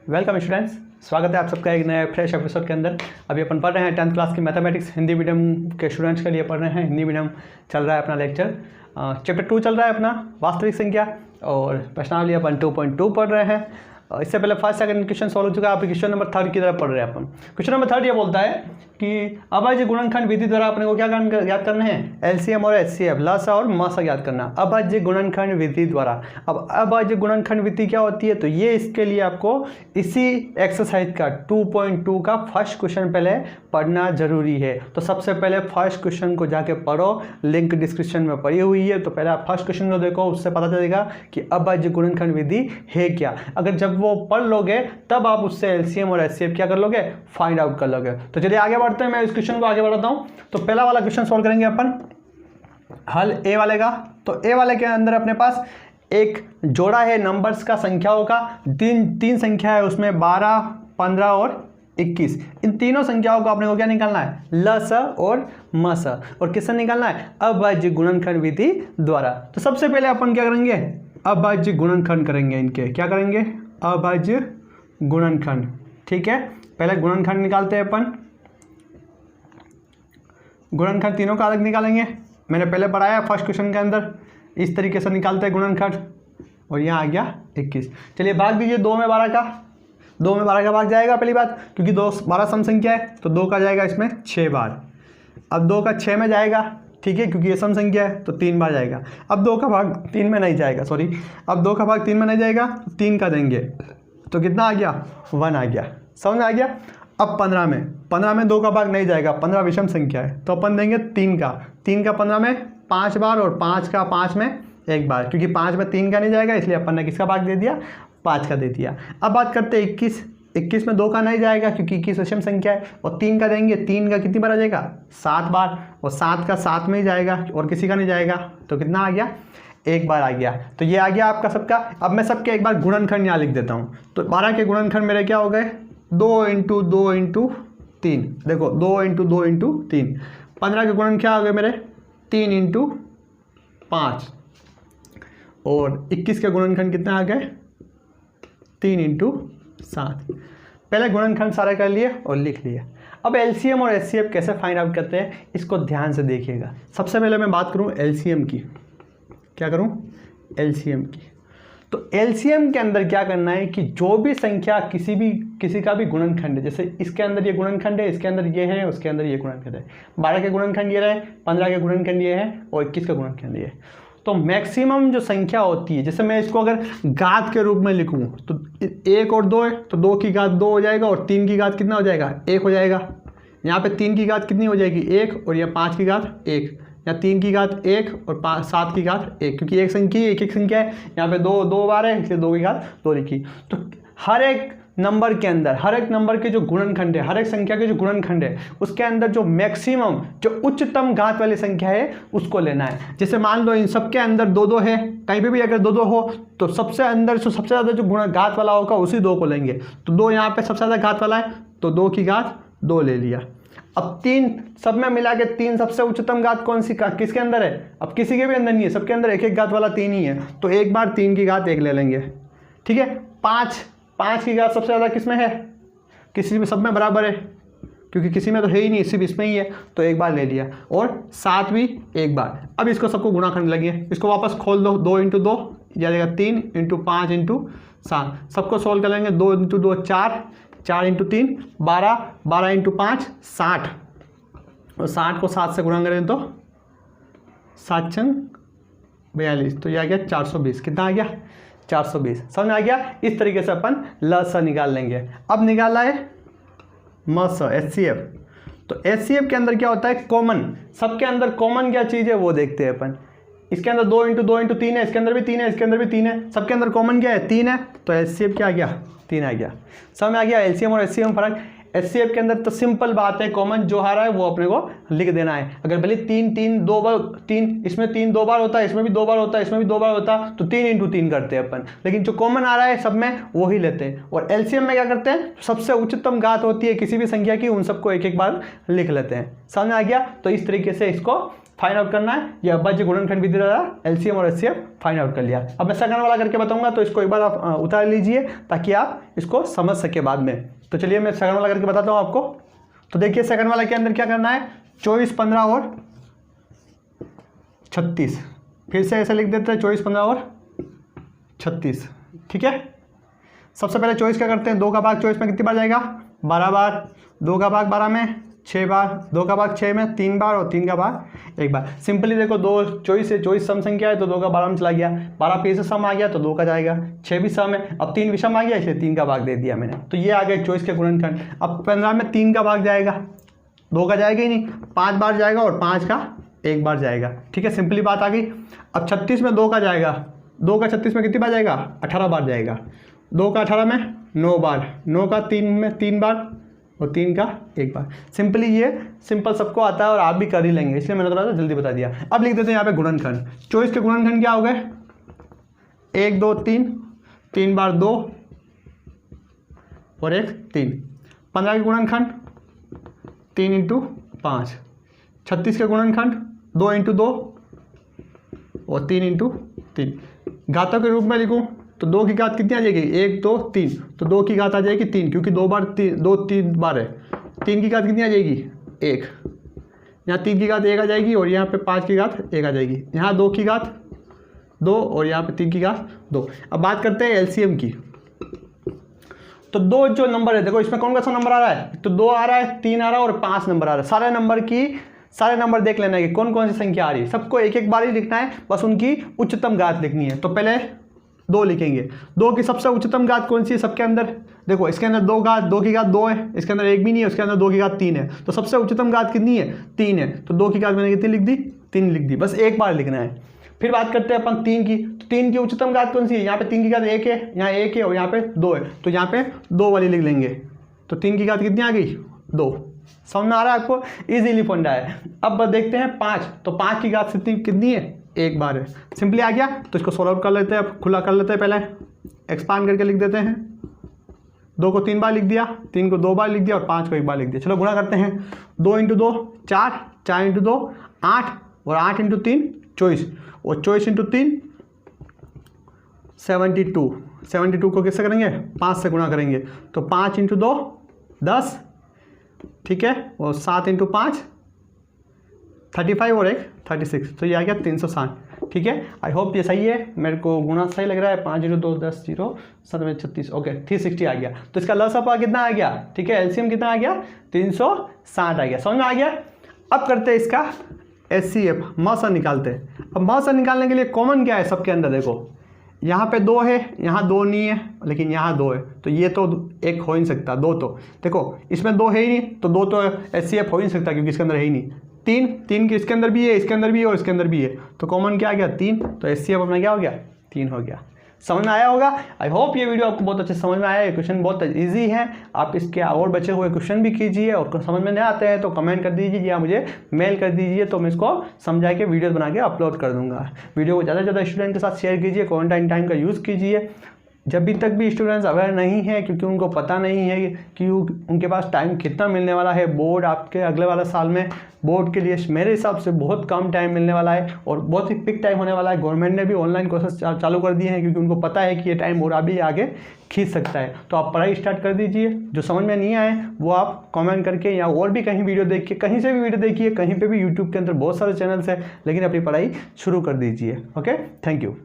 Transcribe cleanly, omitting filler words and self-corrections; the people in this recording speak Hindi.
वेलकम स्टूडेंट्स, स्वागत है आप सबका एक नए फ्रेश एपिसोड के अंदर। अभी अपन पढ़ रहे हैं 10th क्लास की मैथमेटिक्स हिंदी मीडियम के स्टूडेंट्स के लिए पढ़ रहे हैं। हिंदी मीडियम चल रहा है अपना लेक्चर, चैप्टर 2 चल रहा है अपना वास्तविक संख्या, और प्रश्नावली अपन 2.2 पढ़ रहे हैं। इससे पहले फर्स्ट सेकंड क्वेश्चन सॉल्व हो चुका है। आप क्वेश्चन नंबर 3 की तरफ पढ़ रहे हैं अपन। क्वेश्चन नंबर 3 ये बोलता है कि अभाज्य गुणनखंड विधि द्वारा अपने को क्या याद करना है, एलसीएम और एचसीएफ, लसा और मसा याद करना। अभाज्य गुणनखंड विधि द्वारा, अब अभाज्य गुणनखंड विधि क्या होती है, तो ये इसके लिए आपको इसी एक्सरसाइज का 2.2 का फर्स्ट क्वेश्चन पहले पढ़ना जरूरी है। तो सबसे पहले फर्स्ट क्वेश्चन को जाके पढ़ो, लिंक डिस्क्रिप्शन में पड़ी हुई है। तो पहले आप फर्स्ट क्वेश्चन को देखो, उससे पता चलेगा कि अभाज्य गुणनखंड विधि है क्या। अगर जब वो पढ़ लोगे तब आप उससे एलसीएम और एचसीएफ क्या कर लोगे, फाइंड आउट कर लोगे। तो चलिए आगे बढ़ते हैं, मैं इस क्वेश्चन को आगे बढ़ाता हूं। तो पहला वाला क्वेश्चन सॉल्व करेंगे अपन, हल ए वाले का। तो ए वाले के अंदर अपने पास एक जोड़ा है नंबर्स का, संख्याओं का। तीन संख्या है उसमें, 12, 15 और 21। इन तीनों संख्याओं को अपने को क्या निकालना है, लस और मस। और किससे निकालना है, अभाज्य गुणनखंड विधि द्वारा। तो सबसे पहले अपन क्या करेंगे, अभाज्य गुणनखंड करेंगे इनके। क्या करेंगे, अभाज्य गुणनखंड। ठीक है, पहले गुणनखंड निकालते हैं अपन। गुणनखंड तीनों का अलग निकालेंगे, मैंने पहले पढ़ाया फर्स्ट क्वेश्चन के अंदर। इस तरीके से निकालते हैं गुणनखंड। और यहाँ आ गया 21। चलिए भाग दीजिए 2 में 12 का। 2 में 12 का भाग जाएगा पहली बात, क्योंकि 12 सम संख्या है तो 2 का जाएगा इसमें 6 बार। अब 2 का 6 में जाएगा, ठीक है, क्योंकि ये सम संख्या है तो 3 बार जाएगा। अब 2 का भाग 3 में नहीं जाएगा, सॉरी, अब 2 का भाग 3 में नहीं जाएगा, 3 का देंगे तो कितना आ गया, 1 आ गया। समझ में आ गया। अब 15 में 2 का भाग नहीं जाएगा, 15 विषम संख्या है तो अपन देंगे 3 का 15 में 5 बार, और 5 का 5 में 1 बार, क्योंकि 5 में 3 का नहीं जाएगा इसलिए अपन ने किसका भाग दे दिया, 5 का दे दिया। अब बात करते हैं 21 में 2 का नहीं जाएगा क्योंकि 21 विषम संख्या है, और 3 का देंगे। 3 का कितनी बार आ जाएगा, 7 बार, और 7 का 7 में ही जाएगा और किसी का नहीं जाएगा, तो कितना आ गया, 1 बार आ गया। तो ये आ गया आपका सबका। अब मैं सबके एक बार गुणनखंड यहाँ लिख देता हूँ। तो 12 के गुणनखंड मेरे क्या हो गए, 2 × 2 × 3। देखो 2 × 2 × 3। 15 के गुणन क्या हो गए मेरे, 3 × 5। और 21 के गुणनखंड कितने आ गए, 3 × 7। पहले गुणनखंड सारे कर लिए और लिख लिए। अब एलसीएम और एचसीएफ कैसे फाइंड आउट करते हैं, इसको ध्यान से देखिएगा। सबसे पहले मैं बात करूं एलसीएम की। क्या करूं, एलसीएम की। तो एलसीएम के अंदर क्या करना है कि जो भी संख्या किसी का भी गुणनखंड है, जैसे इसके अंदर ये गुणनखंड है, इसके अंदर ये है, उसके अंदर ये गुणनखंड है। 12 के गुणनखंड ये रहे, 15 के गुणनखंड ये है, और 21 का गुणनखंड ये है। तो मैक्सिमम जो संख्या होती है, जैसे मैं इसको अगर घात के रूप में लिखूं तो 1 और 2 है तो 2 की घात 2 हो जाएगा, और 3 की घात कितना हो जाएगा, 1 हो जाएगा। यहाँ पे 3 की घात कितनी हो जाएगी, 1, और यह 5 की घात 1, या 3 की घात 1 और 7 की घात 1, क्योंकि एक संख्या है। यहाँ पे 2 बार है इसलिए 2 की घात 2 लिखी। तो हर एक नंबर के अंदर, हर एक नंबर के जो गुणनखंड है, हर एक संख्या के जो गुणनखंड है, उसके अंदर जो मैक्सिमम, जो उच्चतम घात वाली संख्या है उसको लेना है। जैसे मान लो इन सबके अंदर 2 है, कहीं पे भी अगर 2 हो तो सबसे अंदर जो सबसे ज़्यादा जो घात वाला होगा उसी 2 को लेंगे। तो 2 यहाँ पे सबसे ज़्यादा घात वाला है तो 2 की घात 2 ले लिया। अब 3 सब में मिला के 3 सबसे उच्चतम घात कौन सी किसके अंदर है, अब किसी के भी अंदर नहीं है, सबके अंदर एक एक घात वाला 3 ही है, तो एक बार 3 की घात 1 ले लेंगे। ठीक है, 5 की घात सबसे ज़्यादा किस में है, किसी में, सब में बराबर है, क्योंकि किसी में तो है ही नहीं, सिर्फ इसमें ही है, तो एक बार ले लिया। और 7 भी एक बार। अब इसको सबको गुणाखंड लगे, इसको वापस खोल दो, 2 × 2 या देगा 3 × 5 × 7। सबको सोल्व कर लेंगे, 2 × 2 4, 4 × 3 12, 12 × 5 60, और 60 को 7 से गुणा करें तो 7 × 42, तो यह आ गया 420। कितना आ गया, 420। समझ में आ गया। इस तरीके से अपन लस निकाल लेंगे। अब निकाला है मस, एचसीएफ। तो एचसीएफ के अंदर क्या होता है, कॉमन। सबके अंदर कॉमन क्या चीज़ है वो देखते हैं अपन। इसके अंदर 2 × 2 × 3 है, इसके अंदर भी 3 है, इसके अंदर भी 3 है, सबके अंदर कॉमन क्या है, 3 है, तो एचसीएफ क्या आ गया, 3 आ गया। समझ में आ गया एलसीएम और एचसीएम फर्क। HCF के अंदर तो सिंपल बात है, कॉमन जो आ रहा है वो अपने को लिख देना है। अगर भले 3 2 बार 3, इसमें 3 2 बार होता है, इसमें भी 2 बार होता है, इसमें भी 2 बार होता है, तो 3 × 3 करते हैं अपन, लेकिन जो कॉमन आ रहा है सब में वो ही लेते हैं। और LCM में क्या करते हैं, सबसे उच्चतम घात होती है किसी भी संख्या की, उन सबको एक एक बार लिख लेते हैं। समझ में आ गया? तो इस तरीके से इसको फाइंड आउट करना है। यह अभाज्य गुणनखंड विधि द्वारा LCM और HCF फाइंड आउट कर लिया। अब मैं सेकंड वाला करके बताऊंगा, तो इसको एक बार आप उतार लीजिए ताकि आप इसको समझ सके बाद में। तो चलिए मैं सेकंड वाला करके बताता हूँ आपको। तो देखिए सेकंड वाला के अंदर क्या करना है, 24 15 और 36, फिर से ऐसे लिख देते हैं 24 15 और 36। ठीक है, सबसे पहले 24 क्या करते हैं, 2 का भाग 24 में कितनी बार जाएगा, 12 बार, 2 का भाग 12 में 6 बार, 2 का भाग 6 में 3 बार और 3 का भाग 1 बार। सिंपली देखो 2 24 से 24 सम संख्या है तो 2 का 12 में चला गया, 12 फिर से सम आ गया तो 2 का जाएगा, 6 भी सम है, अब 3 भी सम आ गया इसलिए 3 का भाग दे दिया मैंने। तो ये आ गया 24 के गुणनखंड। अब 15 में 3 का भाग जाएगा, 2 का जाएगा ही नहीं, 5 बार जाएगा और 5 का 1 बार जाएगा। ठीक है, सिंपली बात आ गई। अब 36 में 2 का जाएगा, 2 का 36 में कितनी बार जाएगा, 18 बार जाएगा, 2 का 18 में 9 बार, 9 का 3 में 3 बार और 3 का 1 बार। सिंपली ये सिंपल सबको आता है और आप भी कर ही लेंगे, इसलिए मैंने थोड़ा सा जल्दी बता दिया। अब लिख देते हैं यहाँ पे गुणनखंड। 24 के गुणनखंड क्या हो गए, 1 2 3, 3 बार 2 और 1 3। 15 के गुणनखंड 3 × 5। 36 के गुणनखंड 2 × 2 और 3 × 3। घातों के रूप में लिखूँ तो 2 की घात कितनी आ जाएगी, 1 2 3, तो 2 की घात आ जाएगी 3, क्योंकि 2 बार 3 बार है। 3 की घात कितनी आ जाएगी, 1, यहाँ 3 की घात 1 आ जाएगी और यहाँ पे 5 की घात 1 आ जाएगी, यहाँ 2 की घात 2 और यहाँ पे 3 की घात 2। अब बात करते हैं LCM की। तो 2 जो नंबर है, देखो इसमें कौन सा नंबर आ रहा है, तो 2 आ रहा है, 3 आ रहा है और 5 नंबर आ रहा है। सारे नंबर देख लेना है कि कौन कौन सी संख्या आ रही है, सबको एक एक बार ही लिखना है, बस उनकी उच्चतम घात लिखनी है। तो पहले 2 लिखेंगे, 2 की सबसे उच्चतम घात कौन सी है सबके अंदर, देखो इसके अंदर 2 की घात 2 है, इसके अंदर 1 भी नहीं है, उसके अंदर 2 की घात 3 है, तो सबसे उच्चतम घात कितनी है, 3 है। तो 2 की घात मैंने कितनी लिख दी, 3 लिख दी, बस एक बार लिखना है। फिर बात करते हैं अपन 3 की, तो 3 की उच्चतम घात कौन सी है, यहाँ पे 3 की घात 1 है, यहाँ 1 है और यहाँ पे 2 है, तो यहाँ पे 2 वाली लिख लेंगे। तो 3 की घात कितनी आ गई, 2। समझ में आ रहा है आपको, इजीली फंडा है। अब देखते हैं 5, तो 5 की घात कितनी है, 1 बार है। सिंपली आ गया, तो इसको सॉल्व कर लेते हैं, अब खुला कर लेते हैं, पहले एक्सपांड करके लिख देते हैं। 2 को 3 बार लिख दिया, 3 को 2 बार लिख दिया और 5 को 1 बार लिख दिया। चलो गुणा करते हैं, 2 × 2 4, 4 × 2 8 और 8 × 3 24 और 24 × 3 72। 72 को किससे करेंगे, 5 से गुणा करेंगे, तो 5 × 2 10, ठीक है, और 7 × 5 35 और 1 36, तो ये आ गया 360। ठीक है, आई होप ये सही है, मेरे को गुणा सही लग रहा है। 5 × 2 10 0 7 में 36, ओके 360 आ गया। तो इसका लसअप कितना आ गया, ठीक है, LCM कितना आ गया, 360 आ गया। समझ में आ गया। अब करते हैं इसका HCF, मौसा निकालते हैं। अब मौसा निकालने के लिए कॉमन क्या है सबके अंदर, देखो यहाँ पे 2 है, यहाँ 2 नहीं है, लेकिन यहाँ 2 है, तो ये तो एक हो ही नहीं सकता, 2 तो देखो इसमें 2 है ही नहीं, तो 2 तो HCF हो ही नहीं सकता क्योंकि इसके अंदर है ही नहीं। 3 की इसके अंदर भी है, इसके अंदर भी है और इसके अंदर भी है, तो कॉमन क्या आ गया, 3, तो HCF अपना क्या हो गया, 3 हो गया। समझ में आया होगा। आई होप ये वीडियो आपको बहुत अच्छे समझ में आया। ये क्वेश्चन बहुत इजी है, आप इसके और बचे हुए क्वेश्चन भी कीजिए, और समझ में नहीं आते हैं तो कमेंट कर दीजिए या मुझे मेल कर दीजिए, तो मैं इसको समझा के वीडियो बना के अपलोड कर दूंगा। वीडियो को ज़्यादा से ज़्यादा स्टूडेंट के साथ शेयर कीजिए, क्वारंटाइन टाइम का यूज़ कीजिए। जब भी तक भी स्टूडेंट्स अवेयर नहीं है, क्योंकि उनको पता नहीं है कि उनके पास टाइम कितना मिलने वाला है, बोर्ड आपके अगले वाला साल में बोर्ड के लिए मेरे हिसाब से बहुत कम टाइम मिलने वाला है और बहुत ही पिक टाइम होने वाला है। गवर्नमेंट ने भी ऑनलाइन कोर्सेज चालू कर दिए हैं क्योंकि उनको पता है कि ये टाइम और अभी आगे खींच सकता है। तो आप पढ़ाई स्टार्ट कर दीजिए, जो समझ में नहीं आए वो आप कमेंट करके या और भी कहीं वीडियो देख के, कहीं से भी वीडियो देखिए, कहीं पे भी यूट्यूब के अंदर बहुत सारे चैनल्स हैं, लेकिन अपनी पढ़ाई शुरू कर दीजिए। Okay, thank you.